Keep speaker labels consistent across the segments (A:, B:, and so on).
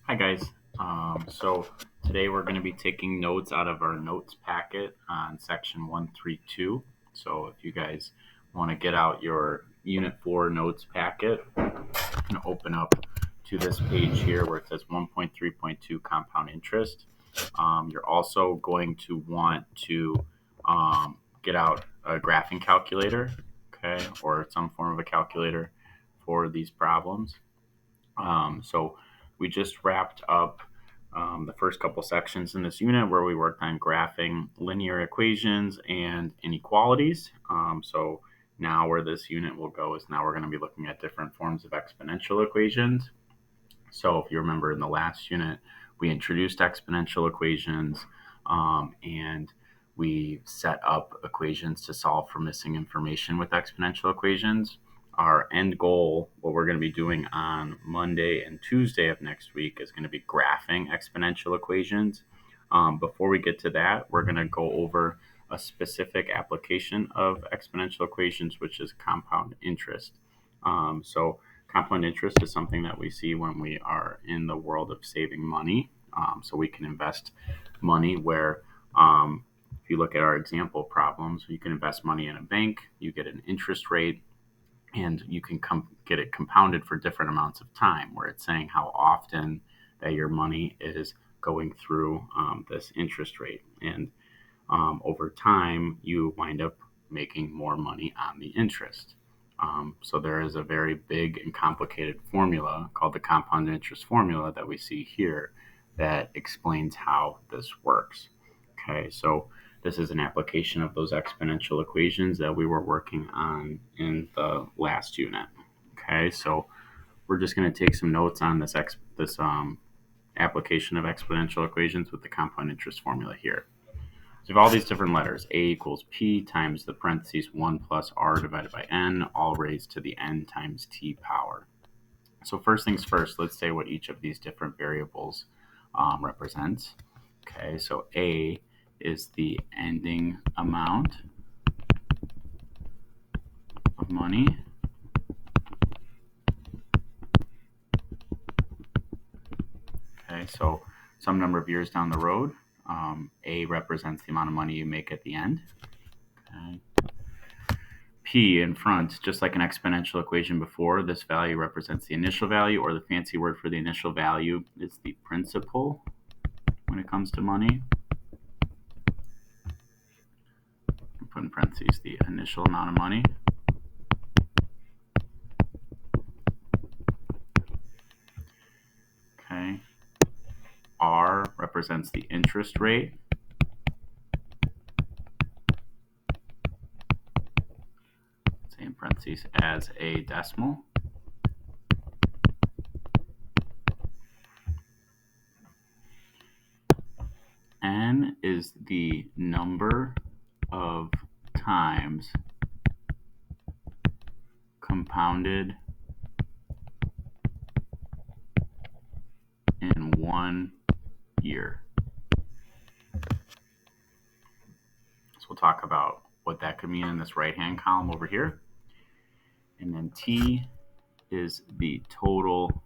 A: Hi guys. So today we're going to be taking notes out of our notes packet on section 132. So if you guys want to get out your Unit 4 notes packet and open up to this page here where it says 1.3.2 compound interest, you're also going to want to get out a graphing calculator, okay, or some form of a calculator for these problems. So we just wrapped up the first couple sections in this unit where we worked on graphing linear equations and inequalities. So now where this unit will go is now we're going to be looking at different forms of exponential equations. So if you remember in the last unit, we introduced exponential equations and we set up equations to solve for missing information with exponential equations. Our end goal, what we're going to be doing on Monday and Tuesday of next week, is going to be graphing exponential equations. Before we get to that, we're going to go over a specific application of exponential equations, which is compound interest. So compound interest is something that we see when we are in the world of saving money. So we can invest money where, if you look at our example problems, you can invest money in a bank, you get an interest rate, and you can get it compounded for different amounts of time, where it's saying how often that your money is going through this interest rate. And over time, you wind up making more money on the interest. So there is a very big and complicated formula called the compound interest formula that we see here that explains how this works. Okay, so this is an application of those exponential equations that we were working on in the last unit. Okay, so we're just going to take some notes on this application of exponential equations with the compound interest formula here. So we have all these different letters. A equals P times the parentheses 1 plus R divided by N, all raised to the N times T power. So first things first, let's say what each of these different variables represents. Okay, so A is the ending amount of money. Okay, so some number of years down the road, A represents the amount of money you make at the end. Okay. P in front, just like an exponential equation before, this value represents the initial value, or the fancy word for the initial value is the principal when it comes to money. Put in parentheses the initial amount of money. Okay. R represents the interest rate. Say in parentheses as a decimal. N is the number of times compounded in 1 year. So we'll talk about what that could mean in this right-hand column over here. And then T is the total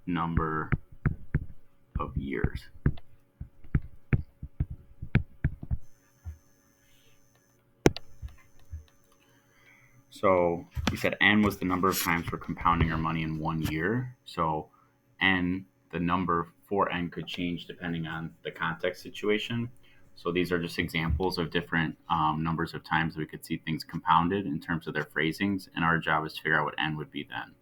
A: number of years. So we said N was the number of times we're compounding our money in 1 year. So N, the number for N could change depending on the context situation. So these are just examples of different numbers of times that we could see things compounded in terms of their phrasings. And our job is to figure out what N would be then.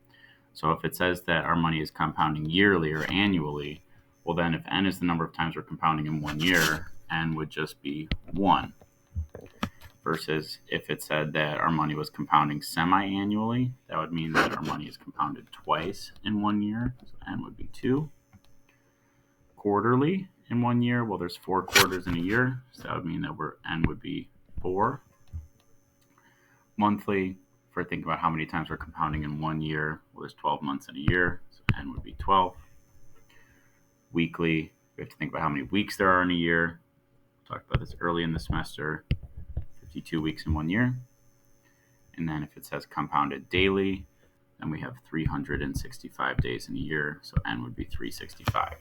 A: So if it says that our money is compounding yearly or annually, well then if N is the number of times we're compounding in 1 year, N would just be 1. Versus if it said that our money was compounding semi-annually, that would mean that our money is compounded twice in 1 year, so N would be 2. Quarterly in 1 year, well there's 4 quarters in a year, so that would mean that N would be 4. Monthly, for thinking about how many times we're compounding in 1 year, well there's 12 months in a year, so N would be 12. Weekly, we have to think about how many weeks there are in a year. We talked about this early in the semester. 52 weeks in 1 year. And then if it says compounded daily, Then we have 365 days in a year, so n would be 365.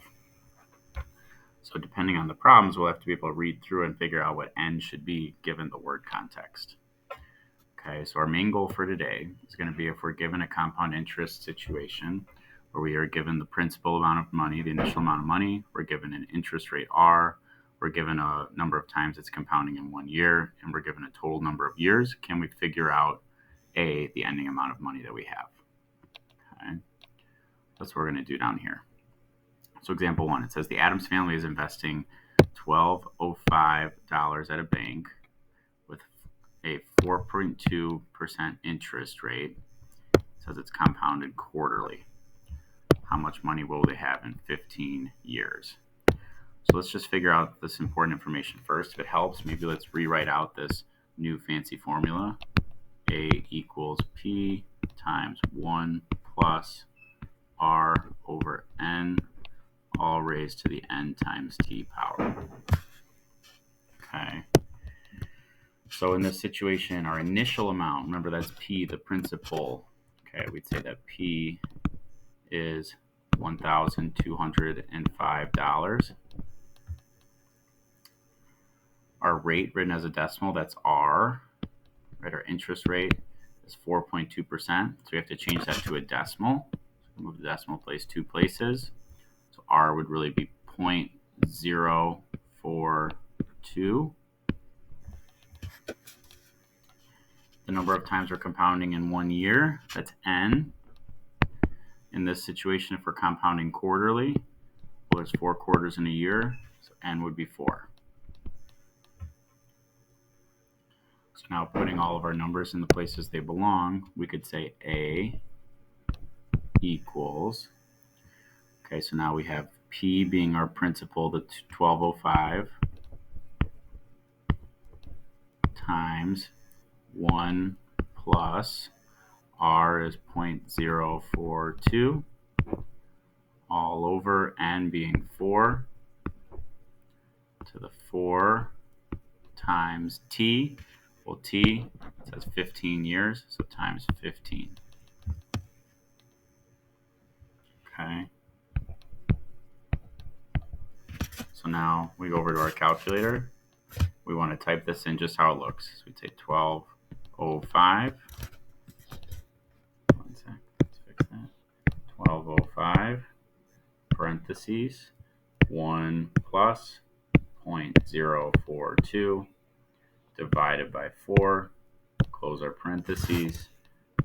A: So depending on the problems, we'll have to be able to read through and figure out what n should be given the word context. Okay, so our main goal for today is going to be if we're given a compound interest situation where we are given the principal amount of money, the initial amount of money, we're given an interest rate R, we're given a number of times it's compounding in 1 year, and we're given a total number of years, can we figure out the ending amount of money that we have? Okay, that's what we're going to do down here. So example 1, it says the Adams family is investing $1,205 at a bank with a 4.2% interest rate. It says it's compounded quarterly. How much money will they have in 15 years? So let's just figure out this important information first. If it helps, maybe let's rewrite out this new fancy formula. A equals P times 1 plus R over N, all raised to the N times T power. Okay. So in this situation, our initial amount, remember that's P, the principal. Okay, we'd say that P is $1,205. Our rate written as a decimal, that's R, right? Our interest rate is 4.2%. So we have to change that to a decimal. So move the decimal place 2 places. So R would really be 0.042. The number of times we're compounding in 1 year, that's N. In this situation, if we're compounding quarterly, well, there's 4 quarters in a year, so N would be 4. So now putting all of our numbers in the places they belong, we could say A equals, okay, so now we have P being our principal, the 1205, times 1 plus R is 0.042, all over N being 4, to the 4 times T. Well, T says 15 years, so times 15. Okay. So now we go over to our calculator. We want to type this in just how it looks. So we'd say 1205. One sec, let's fix that. 1205, parentheses, 1 plus 0.042 divided by 4, close our parentheses,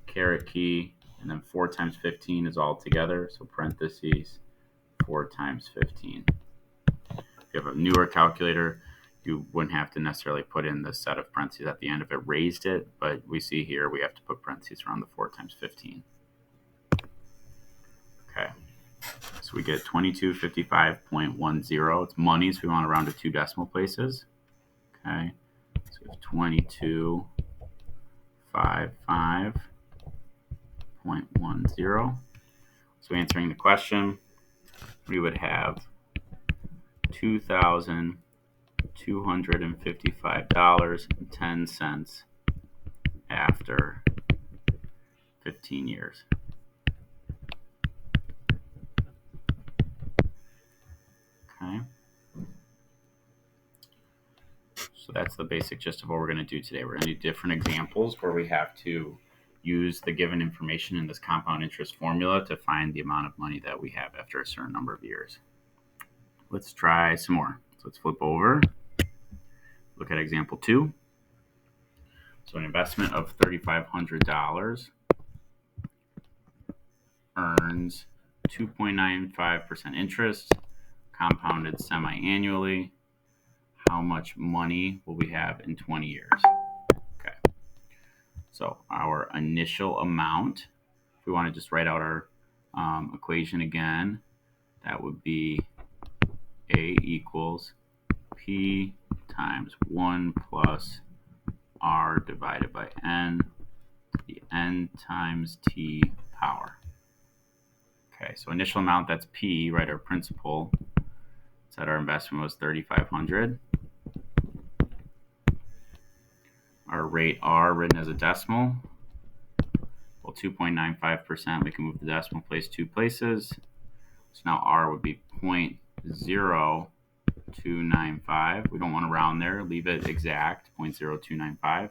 A: caret key, and then 4 times 15 is all together, so parentheses, 4 times 15. If you have a newer calculator, you wouldn't have to necessarily put in the set of parentheses at the end if it raised it, but we see here we have to put parentheses around the 4 times 15. Okay, so we get 2255.10. It's money, so we want to round to 2 decimal places. Okay, so we have 2255.10. So answering the question, we would have $2,255.10 after 15 years. Okay. So that's the basic gist of what we're going to do today. We're going to do different examples where we have to use the given information in this compound interest formula to find the amount of money that we have after a certain number of years. Let's try some more. So let's flip over. Look at example 2. So an investment of $3,500 earns 2.95% interest, compounded semi-annually. How much money will we have in 20 years? Okay. So our initial amount, if we want to just write out our equation again, that would be A equals P times 1 plus R divided by N to the N times T power. Okay, so initial amount, that's P, right, our principal. Said our investment was $3,500. Our rate R written as a decimal, Well, 2.95%, we can move the decimal place 2 places. So now R would be 0.0295. We don't want to round there. Leave it exact, 0.0295.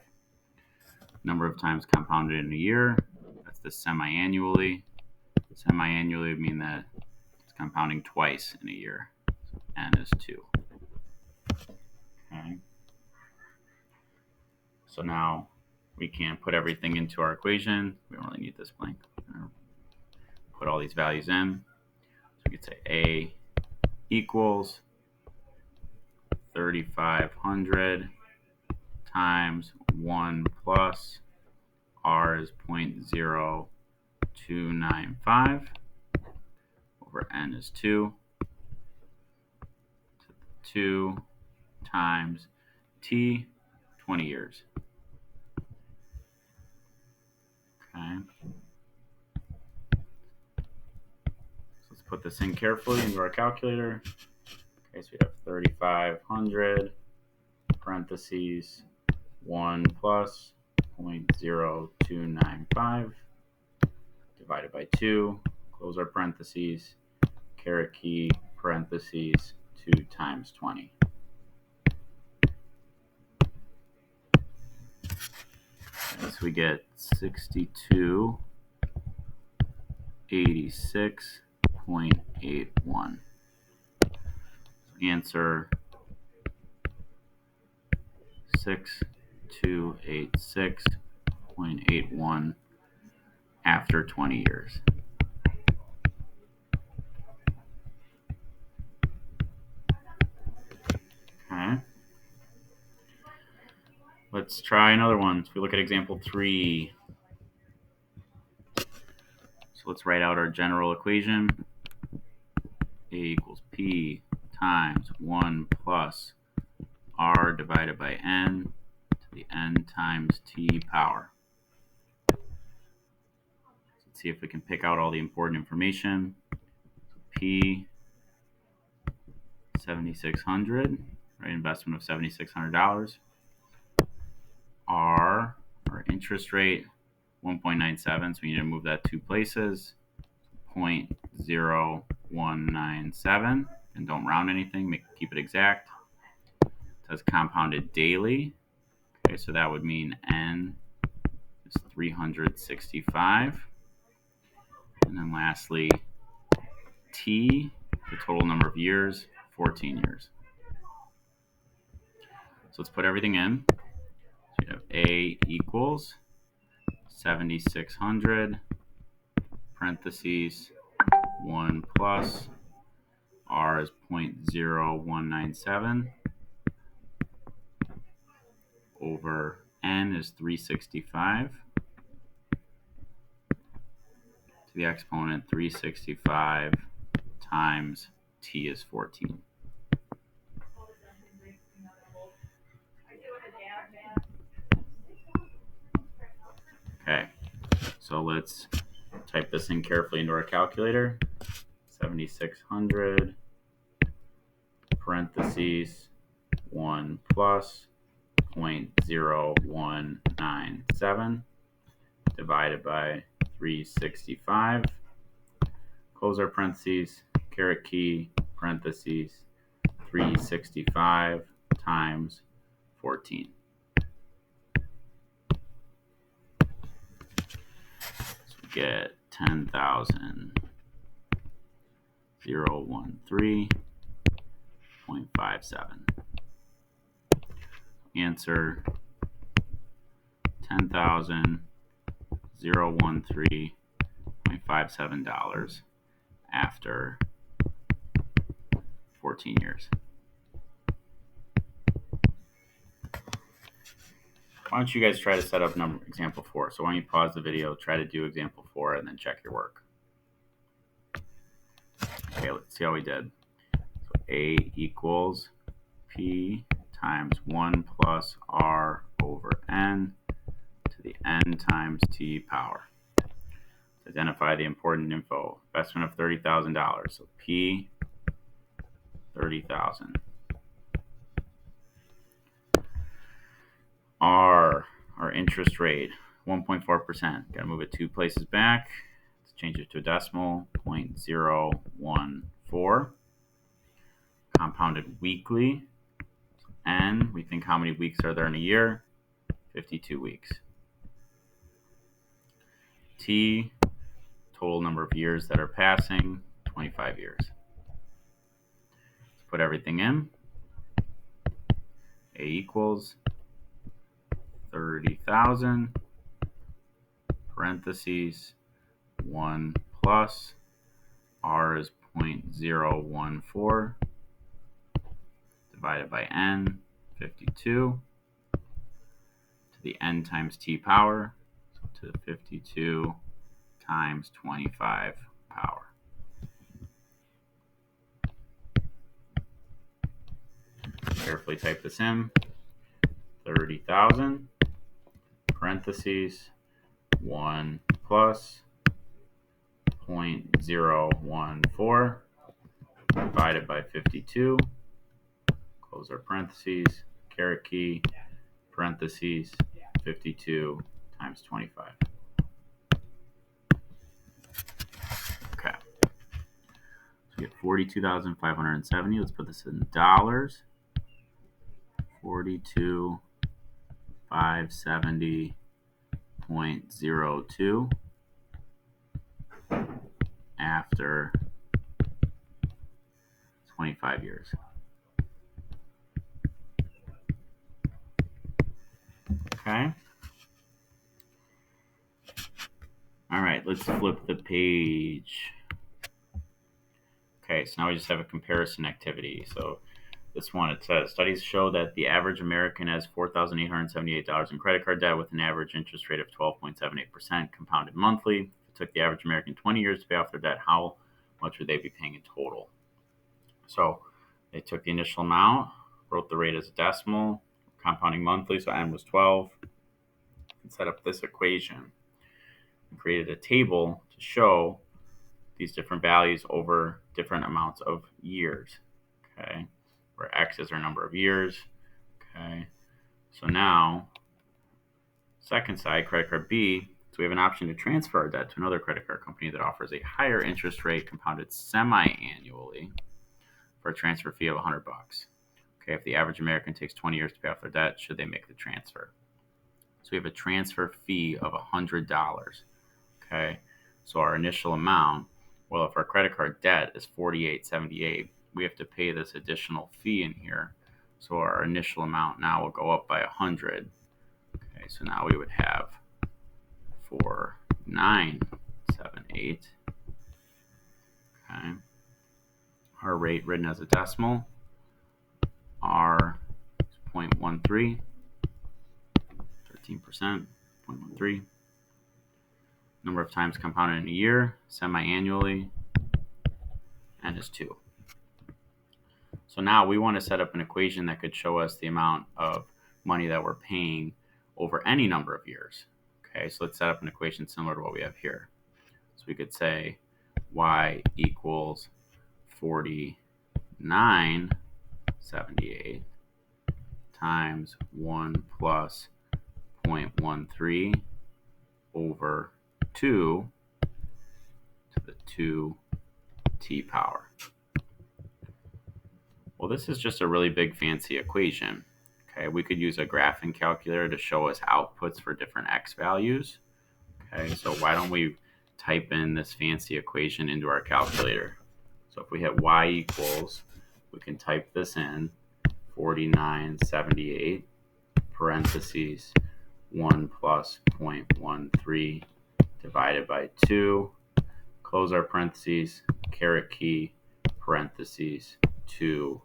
A: Number of times compounded in a year. That's the semi-annually. Semi-annually would mean that it's compounding twice in a year. So N is 2. Okay. So now we can put everything into our equation. We don't really need this blank. Put all these values in. So we could say A equals 3,500 times 1 plus R is 0.0295 over N is 2. 2 times T, 20 years. Okay. So let's put this in carefully into our calculator. Okay, so we have 3,500 parentheses 1 plus 0.0295 divided by 2. Close our parentheses. Caret key parentheses 2 times 20. Okay, so we get 6286.81. Answer 6286.81 after 20 years. Okay. Let's try another one. So we look at example 3. So let's write out our general equation. A equals P times 1 plus R divided by N to the N times T power. Let's see if we can pick out all the important information. P, 7,600, right? Investment of $7,600. R, our interest rate, 1.97, so we need to move that 2 places. 0.0197, and don't round anything, keep it exact. It says compounded daily. Okay, so that would mean N is 365. And then lastly, T, the total number of years, 14 years. So let's put everything in. So we have A equals 7,600 parentheses 1 plus R is 0.0197 over N is 365 to the exponent 365 times T is 14. Okay, so let's type this in carefully into our calculator. 7,600 parentheses 1 plus 0.0197 divided by 365. Close our parentheses, caret key, parentheses, 365 times 14. So we get 10,013.57. Answer 10,013.57 after 14 years. Why don't you guys try to set up example 4? So why don't you pause the video, try to do example 4, and then check your work. Okay, let's see how we did. So A equals P times 1 plus R over N to the N times T power. Let's identify the important info. Investment of $30,000. So P, 30,000. R, our interest rate, 1.4%. Got to move it 2 places back. Let's change it to a decimal, 0.014. Compounded weekly. N, we think how many weeks are there in a year? 52 weeks. T, total number of years that are passing, 25 years. Let's put everything in. A equals 30,000, parentheses, 1 plus, R is 0.014, divided by N, 52, to the N times T power, so to the 52 times 25 power. Carefully type this in. 30,000, parentheses, 1 plus 0.014 divided by 52, close our parentheses, caret key, parentheses, 52 times 25. Okay. So we get 42,570. Let's put this in dollars. 42,570.02 after 25 years. Okay. All right, let's flip the page. Okay, so now we just have a comparison activity. So this one, it says, studies show that the average American has $4,878 in credit card debt with an average interest rate of 12.78% compounded monthly. If it took the average American 20 years to pay off their debt, how much would they be paying in total? So they took the initial amount, wrote the rate as a decimal, compounding monthly, so N was 12, and set up this equation and created a table to show these different values over different amounts of years. Okay, where X is our number of years. Okay, so now, second side, credit card B, so we have an option to transfer our debt to another credit card company that offers a higher interest rate compounded semi-annually for a transfer fee of $100. Okay, if the average American takes 20 years to pay off their debt, should they make the transfer? So we have a transfer fee of $100. Okay, so our initial amount, well, if our credit card debt is $48.78, we have to pay this additional fee in here. So our initial amount now will go up by 100. Okay, so now we would have 4978. Okay, our rate written as a decimal, R is 0.13, 13%, 0.13. Number of times compounded in a year, semi-annually, N is 2. So now we want to set up an equation that could show us the amount of money that we're paying over any number of years. Okay, so let's set up an equation similar to what we have here. So we could say Y equals 49.78 times 1 plus 0.13 over 2 to the 2t power. Well, this is just a really big fancy equation. Okay, we could use a graphing calculator to show us outputs for different x values. Okay, so why don't we type in this fancy equation into our calculator? So if we hit y equals, we can type this in, 49.78 parentheses 1 plus 0.13 divided by 2, close our parentheses, caret key, parentheses, 2x,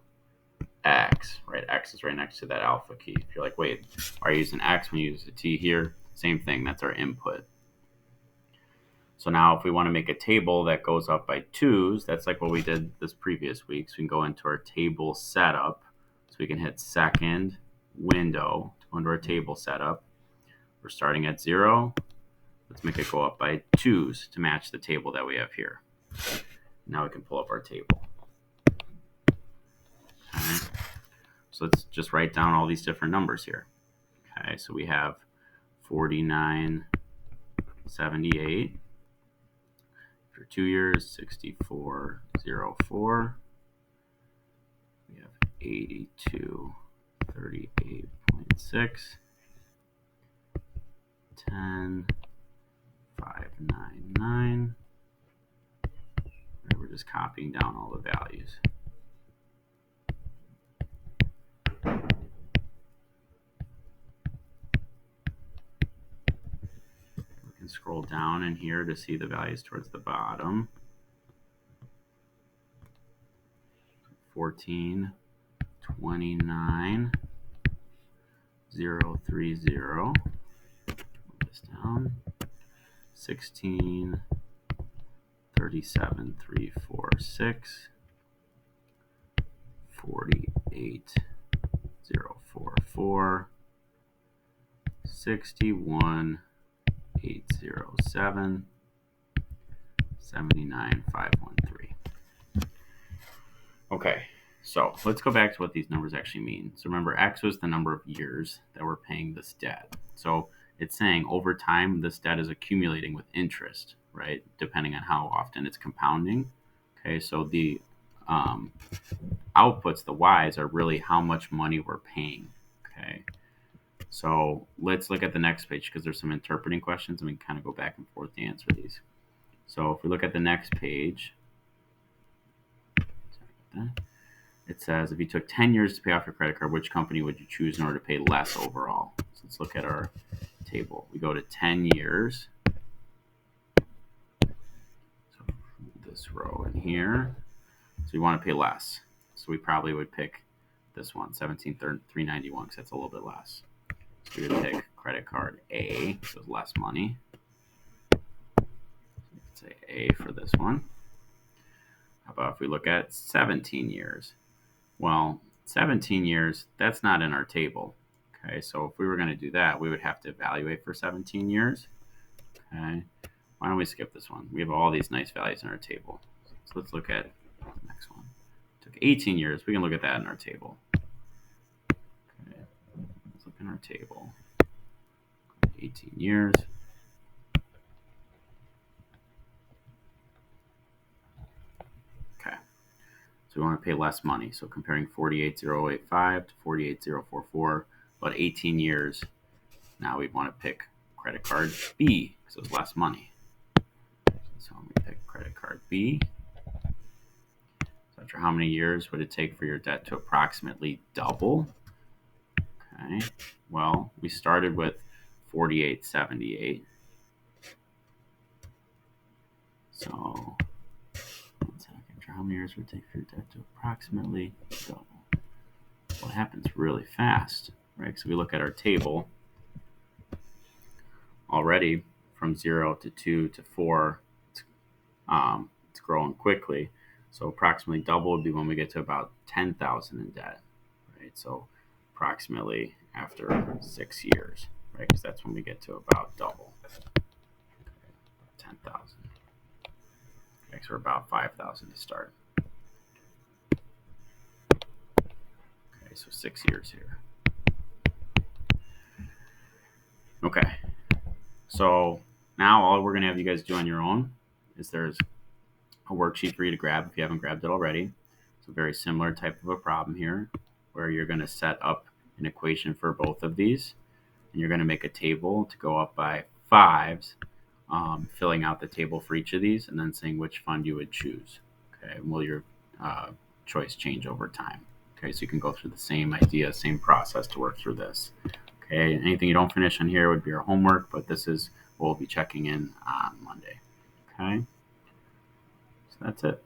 A: right? X is right next to that alpha key. If you're like, wait, are you using x when you use a t here? Same thing, that's our input. So now if we want to make a table that goes up by 2s, that's like what we did this previous week. So we can go into our table setup. So we can hit second window to go into our table setup. We're starting at 0. Let's make it go up by 2s to match the table that we have here. Now we can pull up our table. Okay. So let's just write down all these different numbers here. Okay, so we have 49.78 78. For 2 years, 6404. We have 8238.6. 10,599. We're just copying down all the values. We can scroll down in here to see the values towards the bottom. 14, 29, 030. Move this down. 16, 37, 346. 48, 044. 61, 807. 79, 513. Okay, so let's go back to what these numbers actually mean. So remember, X was the number of years that we're paying this debt. So it's saying over time, this debt is accumulating with interest, right? Depending on how often it's compounding. Okay, so the outputs, the Y's, are really how much money we're paying. Okay, so let's look at the next page because there's some interpreting questions and we can kind of go back and forth to answer these. So if we look at the next page, it says if you took 10 years to pay off your credit card, which company would you choose in order to pay less overall? So let's look at our table. We go to 10 years. So this row in here. So we want to pay less. So we probably would pick this one, 17,391, because that's a little bit less. So we would pick credit card A, so it's less money. Let's say A for this one. How about if we look at 17 years? Well, 17 years, that's not in our table. Okay, so if we were going to do that, we would have to evaluate for 17 years. Okay, why don't we skip this one? We have all these nice values in our table. So let's look at the next one. It took 18 years. We can look at that in our table. Okay, let's look in our table. 18 years. So we want to pay less money. So comparing 48,085 to 48,044, about 18 years. Now we want to pick credit card B because it was less money. So we pick credit card B. So after how many years would it take for your debt to approximately double? Okay. Well, we started with 4878. So how many years would it take for your debt to approximately double? Well, it happens really fast, right? So we look at our table already from 0 to 2 to 4. It's growing quickly. So approximately double would be when we get to about 10,000 in debt, right? So approximately after 6 years, right? Because that's when we get to about double. 10,000. Okay, so we're about 5,000 to start. Okay, so 6 years here. Okay, so now all we're going to have you guys do on your own is there's a worksheet for you to grab if you haven't grabbed it already. It's a very similar type of a problem here where you're going to set up an equation for both of these. And you're going to make a table to go up by 5s, filling out the table for each of these and then saying which fund you would choose. Okay, and will your choice change over time? Okay, so you can go through the same idea, same process to work through this. Okay, anything you don't finish on here would be our homework, but this is what we'll be checking in on Monday. Okay, so that's it.